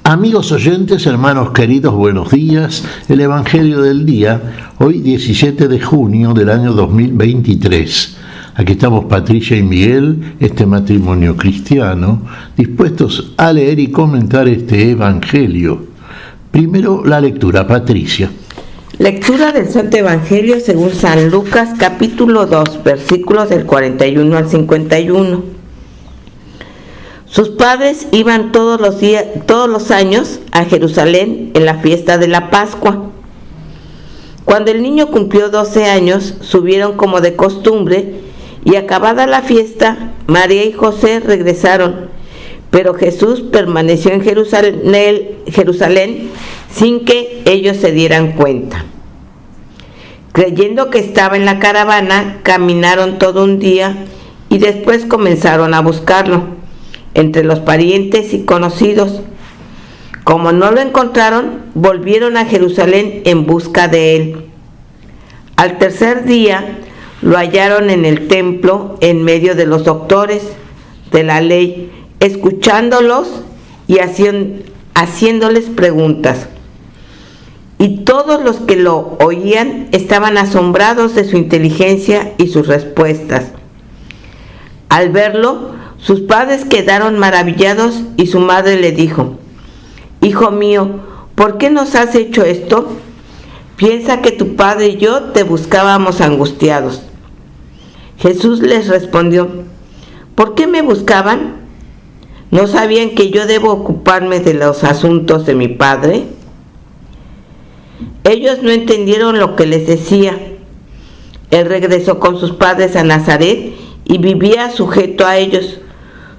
Amigos oyentes, hermanos queridos, buenos días. El Evangelio del día, hoy 17 de junio del año 2023. Aquí estamos Patricia y Miguel, este matrimonio cristiano, dispuestos a leer y comentar este Evangelio. Primero la lectura, Patricia. Lectura del Santo Evangelio según San Lucas, capítulo 2, versículos del 41 al 51. Sus padres iban todos los años a Jerusalén en la fiesta de la Pascua. Cuando el niño cumplió 12 años, subieron como de costumbre y acabada la fiesta, María y José regresaron, pero Jesús permaneció en Jerusalén sin que ellos se dieran cuenta. Creyendo que estaba en la caravana, caminaron todo un día y después comenzaron a buscarlo entre los parientes y conocidos. Como no lo encontraron, volvieron a Jerusalén en busca de él. Al tercer día lo hallaron en el templo en medio de los doctores de la ley, escuchándolos y haciéndoles preguntas. Y todos los que lo oían estaban asombrados de su inteligencia y sus respuestas. Al verlo, sus padres quedaron maravillados y su madre le dijo: «Hijo mío, ¿por qué nos has hecho esto? Piensa que tu padre y yo te buscábamos angustiados». Jesús les respondió: «¿Por qué me buscaban? ¿No sabían que yo debo ocuparme de los asuntos de mi padre?». Ellos no entendieron lo que les decía. Él regresó con sus padres a Nazaret y vivía sujeto a ellos.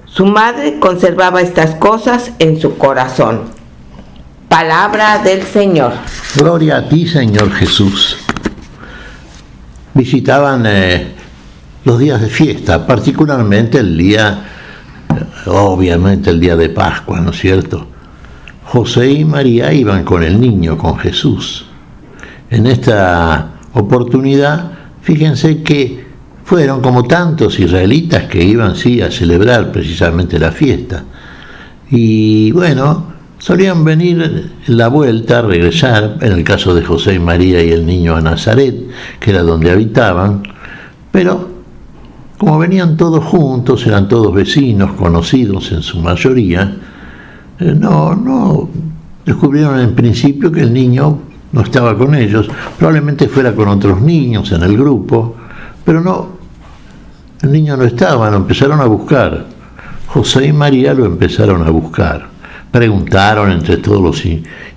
Su madre conservaba estas cosas en su corazón. Palabra del Señor. Gloria a ti, Señor Jesús. Visitaban los días de fiesta, particularmente el día, obviamente el día de Pascua, ¿no es cierto? José y María iban con el niño, con Jesús. En esta oportunidad, fíjense que fueron como tantos israelitas que iban sí a celebrar precisamente la fiesta. Y bueno, solían venir en la vuelta, regresar, en el caso de José y María y el niño, a Nazaret, que era donde habitaban, pero como venían todos juntos, eran todos vecinos, conocidos en su mayoría, no descubrieron en principio que el niño no estaba con ellos, probablemente fuera con otros niños en el grupo, pero no, el niño no estaba, lo empezaron a buscar. José y María lo empezaron a buscar. Preguntaron entre todos los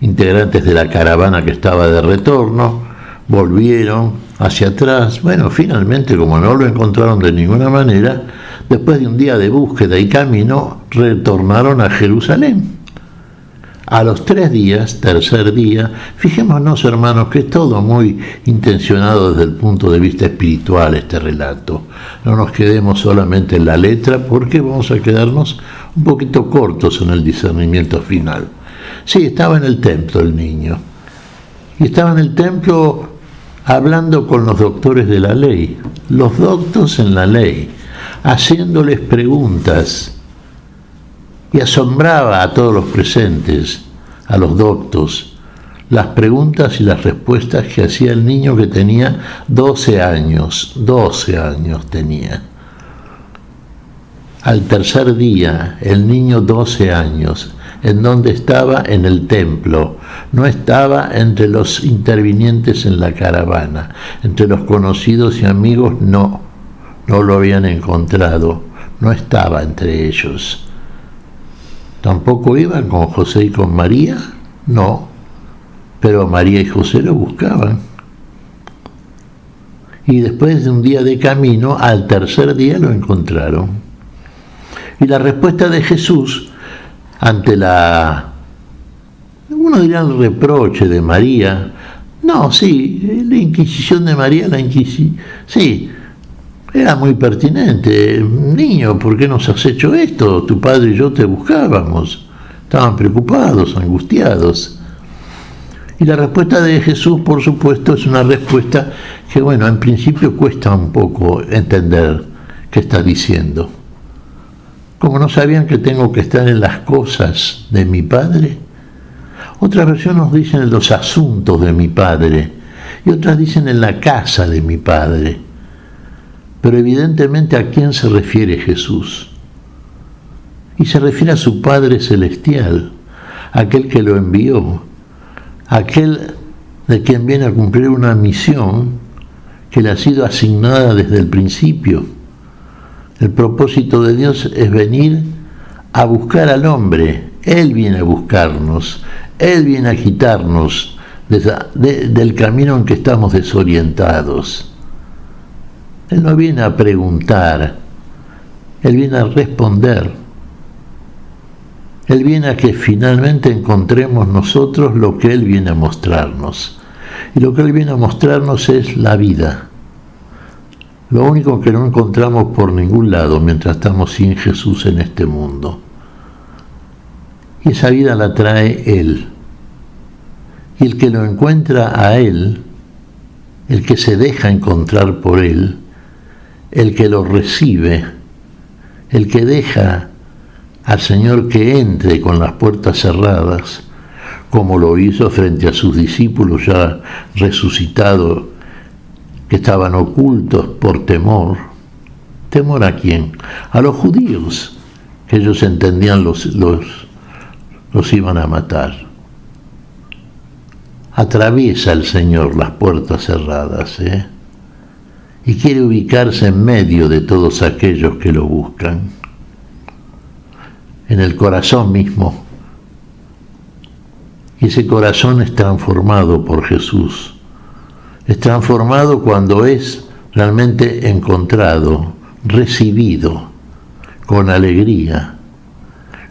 integrantes de la caravana que estaba de retorno, volvieron hacia atrás. Bueno, finalmente, como no lo encontraron de ninguna manera, después de un día de búsqueda y camino, retornaron a Jerusalén. A los 3 días, tercer día, fijémonos, hermanos, que es todo muy intencionado desde el punto de vista espiritual este relato. No nos quedemos solamente en la letra, porque vamos a quedarnos un poquito cortos en el discernimiento final. Sí, estaba en el templo el niño, y estaba en el templo hablando con los doctores de la ley, los doctos en la ley, haciéndoles preguntas. Y asombraba a todos los presentes, a los doctos, las preguntas y las respuestas que hacía el niño que tenía 12 años tenía. Al tercer día, el niño 12 años, ¿en dónde estaba? En el templo, no estaba entre los intervinientes en la caravana, entre los conocidos y amigos no lo habían encontrado, no estaba entre ellos. ¿Tampoco iban con José y con María? No, pero María y José lo buscaban. Y después de un día de camino, al tercer día lo encontraron. Y la respuesta de Jesús ante uno dirá el reproche de María, no, sí, la Inquisición de María, sí, era muy pertinente. Niño, ¿por qué nos has hecho esto? Tu padre y yo te buscábamos. Estaban preocupados, angustiados. Y la respuesta de Jesús, por supuesto, es una respuesta que, bueno, en principio cuesta un poco entender qué está diciendo. Como no sabían que tengo que estar en las cosas de mi Padre. Otras versiones nos dicen en los asuntos de mi Padre y otras dicen en la casa de mi Padre. Pero evidentemente, ¿a quién se refiere Jesús? Y se refiere a su Padre Celestial, aquel que lo envió, aquel de quien viene a cumplir una misión que le ha sido asignada desde el principio. El propósito de Dios es venir a buscar al hombre. Él viene a buscarnos, Él viene a quitarnos del camino en que estamos desorientados. Él no viene a preguntar, Él viene a responder. Él viene a que finalmente encontremos nosotros lo que Él viene a mostrarnos. Y lo que Él viene a mostrarnos es la vida. Lo único que no encontramos por ningún lado mientras estamos sin Jesús en este mundo. Y esa vida la trae Él. Y el que lo encuentra a Él, el que se deja encontrar por Él, el que lo recibe, el que deja al Señor que entre con las puertas cerradas, como lo hizo frente a sus discípulos ya resucitados, que estaban ocultos por temor. ¿Temor a quién? A los judíos, que ellos entendían los iban a matar. Atraviesa el Señor las puertas cerradas, y quiere ubicarse en medio de todos aquellos que lo buscan, en el corazón mismo. Y ese corazón es transformado por Jesús. Es transformado cuando es realmente encontrado, recibido, con alegría,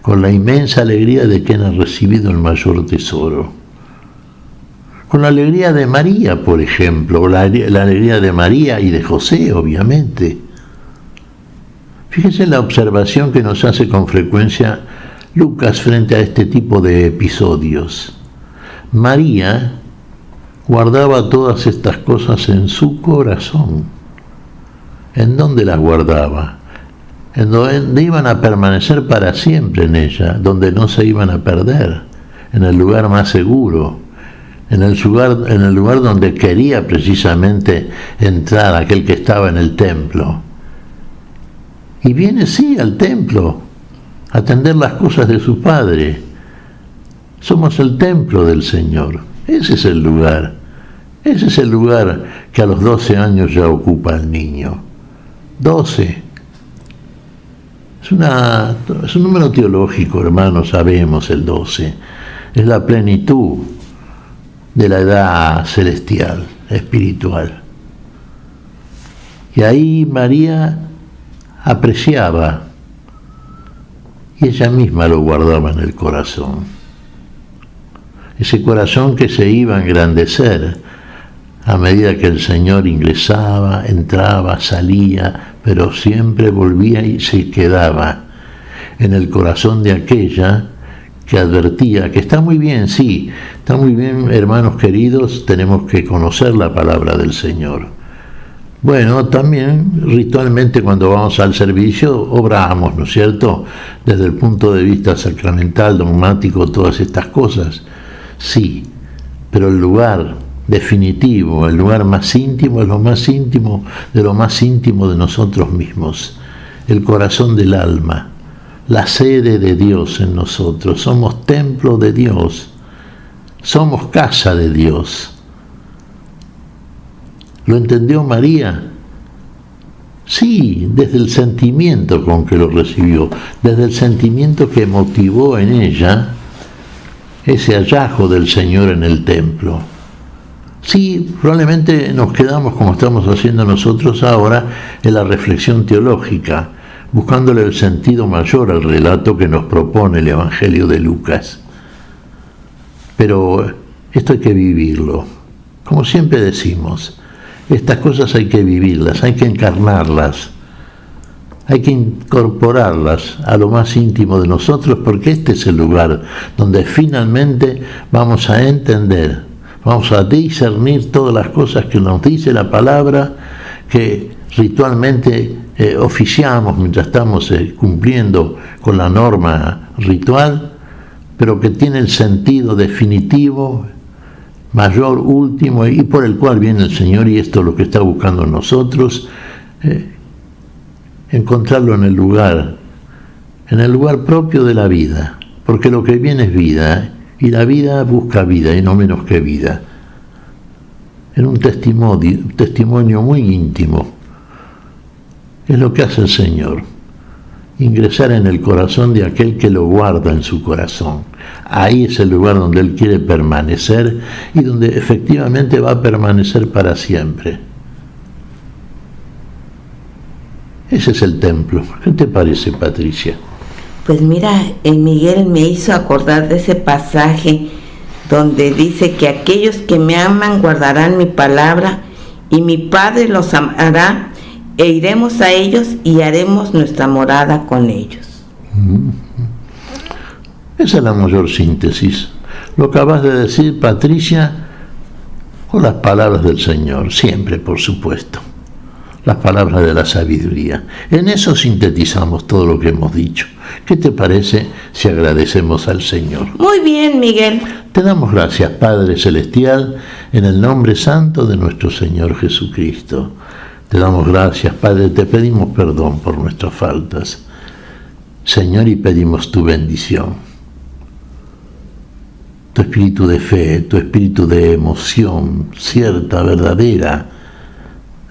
con la inmensa alegría de quien ha recibido el mayor tesoro. Con la alegría de María, por ejemplo, la alegría de María y de José, obviamente. Fíjense la observación que nos hace con frecuencia Lucas frente a este tipo de episodios. María guardaba todas estas cosas en su corazón. ¿En dónde las guardaba? En donde iban a permanecer para siempre en ella, donde no se iban a perder, en el lugar más seguro, en el lugar donde quería precisamente entrar aquel que estaba en el templo. Y viene sí al templo a atender las cosas de su Padre. Somos el templo del Señor. Ese es el lugar. Ese es el lugar que a los 12 años ya ocupa el niño. 12. Es un número teológico, hermanos, sabemos el 12. Es la plenitud de la edad celestial, espiritual. Y ahí María apreciaba y ella misma lo guardaba en el corazón. Ese corazón que se iba a engrandecer a medida que el Señor ingresaba, entraba, salía, pero siempre volvía y se quedaba en el corazón de aquella que advertía que está muy bien, sí, está muy bien, hermanos queridos, tenemos que conocer la palabra del Señor. Bueno, también ritualmente cuando vamos al servicio obramos, ¿no es cierto?, desde el punto de vista sacramental, dogmático, todas estas cosas. Sí, pero el lugar definitivo, el lugar más íntimo es lo más íntimo de nosotros mismos, el corazón del alma, la sede de Dios en nosotros. Somos templo de Dios, somos casa de Dios. ¿Lo entendió María? Sí, desde el sentimiento con que lo recibió, desde el sentimiento que motivó en ella ese hallazgo del Señor en el templo. Sí, probablemente nos quedamos, como estamos haciendo nosotros ahora, en la reflexión teológica, buscándole el sentido mayor al relato que nos propone el Evangelio de Lucas. Pero esto hay que vivirlo. Como siempre decimos, estas cosas hay que vivirlas, hay que encarnarlas, hay que incorporarlas a lo más íntimo de nosotros, porque este es el lugar donde finalmente vamos a entender, vamos a discernir todas las cosas que nos dice la palabra, que ritualmente oficiamos mientras estamos cumpliendo con la norma ritual, pero que tiene el sentido definitivo, mayor, último, y por el cual viene el Señor, y esto es lo que está buscando en nosotros, encontrarlo en el lugar propio de la vida, porque lo que viene es vida, y la vida busca vida, y no menos que vida. En un testimonio muy íntimo, es lo que hace el Señor, ingresar en el corazón de aquel que lo guarda en su corazón. Ahí es el lugar donde Él quiere permanecer y donde efectivamente va a permanecer para siempre. Ese es el templo. ¿Qué te parece, Patricia? Pues mira, el Miguel me hizo acordar de ese pasaje donde dice que aquellos que me aman guardarán mi palabra y mi Padre los amará e iremos a ellos y haremos nuestra morada con ellos. Esa es la mayor síntesis. Lo acabas de decir, Patricia, con las palabras del Señor, siempre, por supuesto. Las palabras de la sabiduría. En eso sintetizamos todo lo que hemos dicho. ¿Qué te parece si agradecemos al Señor? Muy bien, Miguel. Te damos gracias, Padre Celestial, en el nombre santo de nuestro Señor Jesucristo. Te damos gracias, Padre, te pedimos perdón por nuestras faltas, Señor, y pedimos tu bendición. Tu espíritu de fe, tu espíritu de emoción, cierta, verdadera,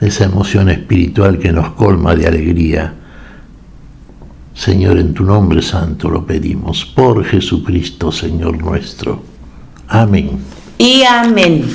esa emoción espiritual que nos colma de alegría. Señor, en tu nombre santo lo pedimos, por Jesucristo, Señor nuestro. Amén. Y amén.